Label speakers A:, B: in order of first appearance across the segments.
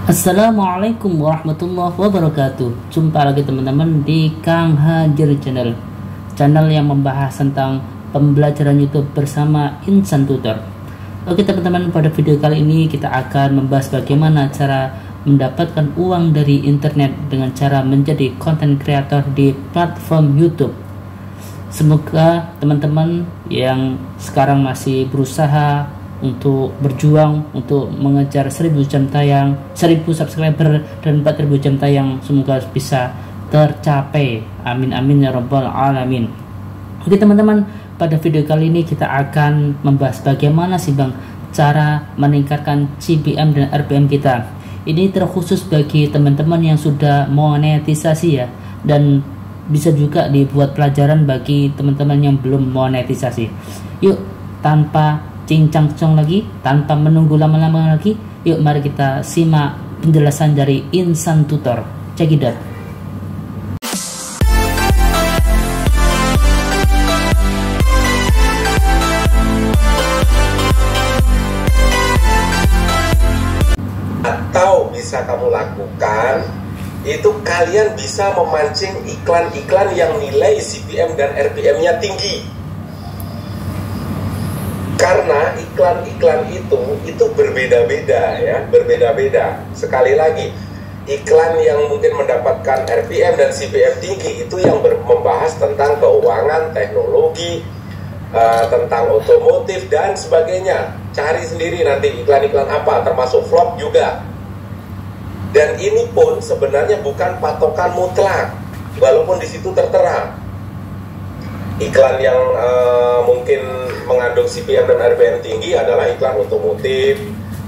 A: Assalamualaikum warahmatullahi wabarakatuh. Jumpa lagi teman-teman di Kang Hajar Channel, channel yang membahas tentang pembelajaran YouTube bersama Insan Tutor. Oke teman-teman, pada video kali ini kita akan membahas bagaimana cara mendapatkan uang dari internet dengan cara menjadi content creator di platform YouTube. Semoga teman-teman yang sekarang masih berusaha untuk berjuang untuk mengejar 1000 jam tayang, 1000 subscriber dan 4000 jam tayang, semoga bisa tercapai. Amin amin ya rabbal alamin. Oke teman-teman, pada video kali ini kita akan membahas bagaimana sih Bang cara meningkatkan CPM dan RPM kita. Ini terkhusus bagi teman-teman yang sudah monetisasi ya, dan bisa juga dibuat pelajaran bagi teman-teman yang belum monetisasi. Yuk, tanpa cincang-cincang lagi, tanpa menunggu lama-lama lagi, yuk mari kita simak penjelasan dari Insan Tutor. Check it out.
B: Atau bisa kamu lakukan itu, kalian bisa memancing iklan-iklan yang nilai CPM dan RPM-nya tinggi. Karena iklan-iklan itu berbeda-beda ya, berbeda-beda. Sekali lagi, iklan yang mungkin mendapatkan RPM dan CPM tinggi itu yang membahas tentang keuangan, teknologi, tentang otomotif dan sebagainya. Cari sendiri nanti iklan-iklan apa, termasuk vlog juga. Dan ini pun sebenarnya bukan patokan mutlak, walaupun di situ tertera. Iklan yang mungkin mengandung CPM dan RPM tinggi adalah iklan otomotif,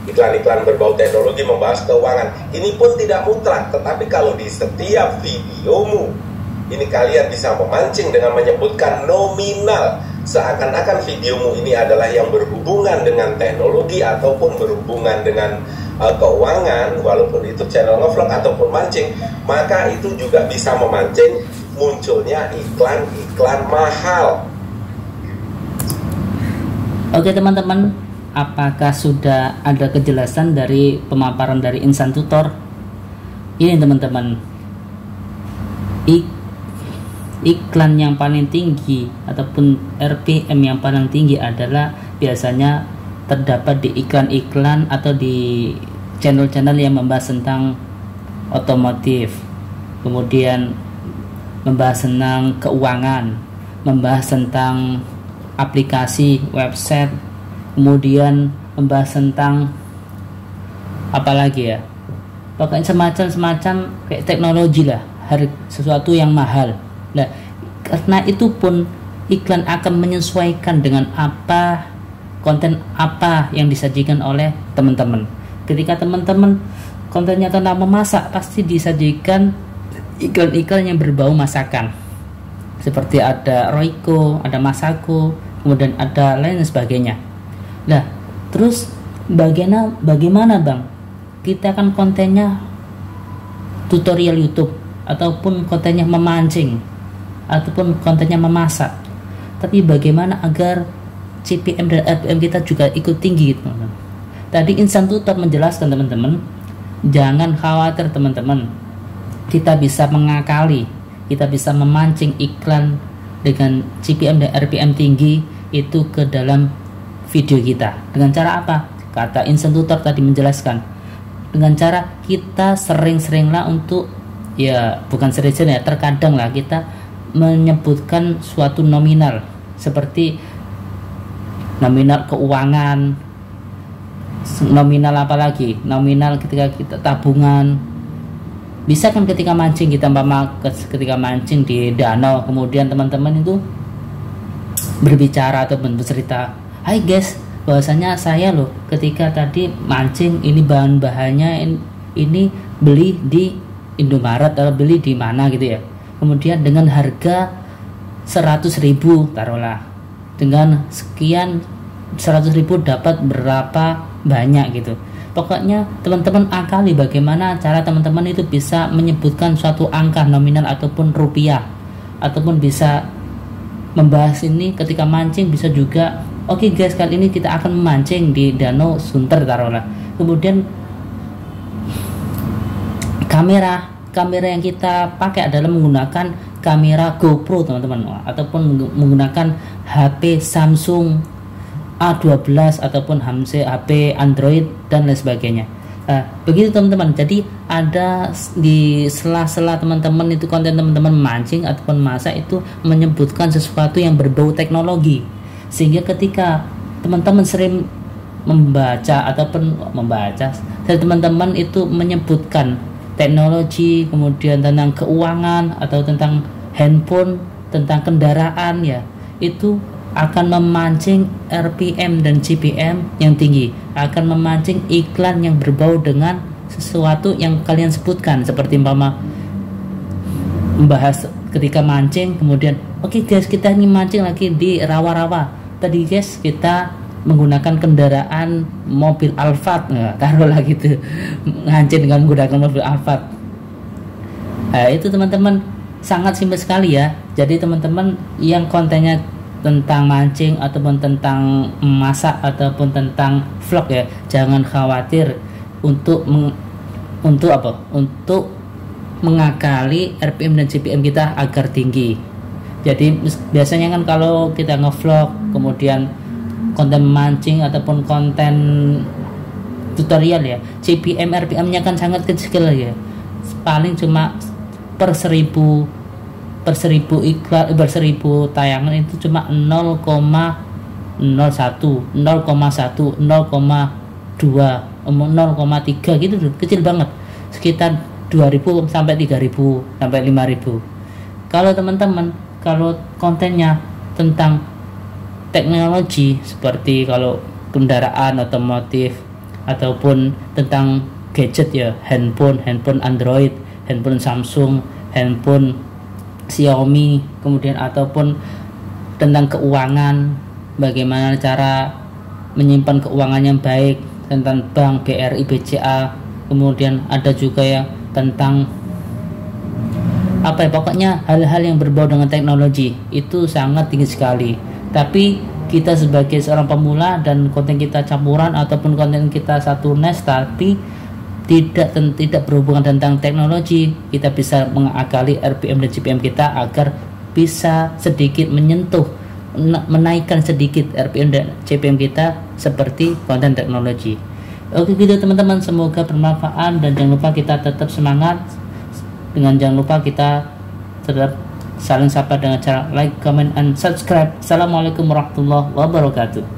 B: iklan-iklan berbau teknologi membahas keuangan. Ini pun tidak mutlak, tetapi kalau di setiap videomu ini kalian bisa memancing dengan menyebutkan nominal, seakan-akan videomu ini adalah yang berhubungan dengan teknologi ataupun berhubungan dengan keuangan, walaupun itu channel ngevlog ataupun mancing, maka itu juga bisa memancing munculnya iklan-iklan mahal.
A: Oke teman-teman, apakah sudah ada kejelasan dari pemaparan dari Insan Tutor? Ini teman-teman, iklan yang paling tinggi ataupun RPM yang paling tinggi adalah biasanya terdapat di iklan-iklan atau di channel-channel yang membahas tentang otomotif, kemudian membahas tentang keuangan, membahas tentang aplikasi, website, kemudian membahas tentang apa lagi ya, pokoknya semacam kayak teknologi lah, sesuatu yang mahal. Nah, karena itu pun iklan akan menyesuaikan dengan apa konten apa yang disajikan oleh teman-teman. Ketika teman-teman kontennya tentang memasak, pasti disajikan iklan-iklan yang berbau masakan, seperti ada Royco, ada Masako, kemudian ada lain sebagainya. Nah, terus bagaimana Bang? Kita kan kontennya tutorial YouTube ataupun kontennya memancing ataupun kontennya memasak. Tapi bagaimana agar CPM dan RPM kita juga ikut tinggi, teman-teman? Tadi Insan Tutor menjelaskan teman-teman, jangan khawatir teman-teman. Kita bisa mengakali, kita bisa memancing iklan dengan CPM dan RPM tinggi itu ke dalam video kita. Dengan cara apa? Kata Insan Tutor tadi menjelaskan, dengan cara kita sering-seringlah untuk, ya bukan sering-sering ya, terkadang lah kita menyebutkan suatu nominal, seperti nominal keuangan, nominal apa lagi, nominal ketika kita tabungan. Bisa kan ketika mancing, kita ketika mancing di danau, kemudian teman-teman itu berbicara atau bercerita, "Hai guys, bahwasanya saya loh ketika tadi mancing ini bahan-bahannya ini beli di Indomaret atau beli di mana gitu ya. Kemudian dengan harga 100.000 taruhlah. Dengan sekian 100.000 dapat berapa banyak gitu." Pokoknya teman-teman akali bagaimana cara teman-teman itu bisa menyebutkan suatu angka nominal ataupun rupiah, ataupun bisa membahas ini ketika mancing. Bisa juga, oke guys, kali ini kita akan memancing di Danau Sunter taruhlah. Kemudian kamera yang kita pakai adalah menggunakan kamera GoPro teman-teman, ataupun menggunakan HP Samsung A12 ataupun HP Android dan lain sebagainya. Begitu teman-teman. Jadi ada di sela-sela teman-teman itu konten teman-teman mancing ataupun masak itu menyebutkan sesuatu yang berbau teknologi, sehingga ketika teman-teman sering membaca teman-teman itu menyebutkan teknologi, kemudian tentang keuangan atau tentang handphone, tentang kendaraan, ya itu akan memancing RPM dan CPM yang tinggi, akan memancing iklan yang berbau dengan sesuatu yang kalian sebutkan, seperti membahas ketika mancing, kemudian oke guys, kita ini mancing lagi di rawa-rawa, tadi guys kita menggunakan kendaraan mobil Alphard, taruhlah gitu, ngancing dengan menggunakan mobil Alphard. Itu teman-teman sangat simpel sekali ya. Jadi teman-teman yang kontennya tentang mancing ataupun tentang masak ataupun tentang vlog ya, jangan khawatir untuk mengakali RPM dan CPM kita agar tinggi. Jadi biasanya kan kalau kita ngevlog, kemudian konten mancing ataupun konten tutorial ya, CPM RPM-nya kan sangat kecil ya, paling cuma per 1000 iklan, per 1000 tayangan itu cuma 0,01, 0,1, 0,2, 0,3 gitu, kecil banget, sekitar 2000 sampai 3000 sampai 5000. Kalau teman-teman kalau kontennya tentang teknologi seperti kalau kendaraan otomotif ataupun tentang gadget ya, handphone Android, handphone Samsung, handphone Xiaomi, kemudian ataupun tentang keuangan, bagaimana cara menyimpan keuangan yang baik, tentang bank, BRI, BCA, kemudian ada juga ya tentang pokoknya hal-hal yang berbau dengan teknologi, itu sangat tinggi sekali. Tapi kita sebagai seorang pemula dan konten kita campuran ataupun konten kita satu nes tapi tidak berhubungan tentang teknologi, kita bisa mengakali RPM dan CPM kita agar bisa sedikit menaikkan sedikit RPM dan CPM kita seperti konten teknologi. Oke gitu teman-teman, semoga bermanfaat dan jangan lupa kita tetap semangat, jangan lupa kita tetap saling sapa dengan cara like, comment, and subscribe. Assalamualaikum warahmatullahi wabarakatuh.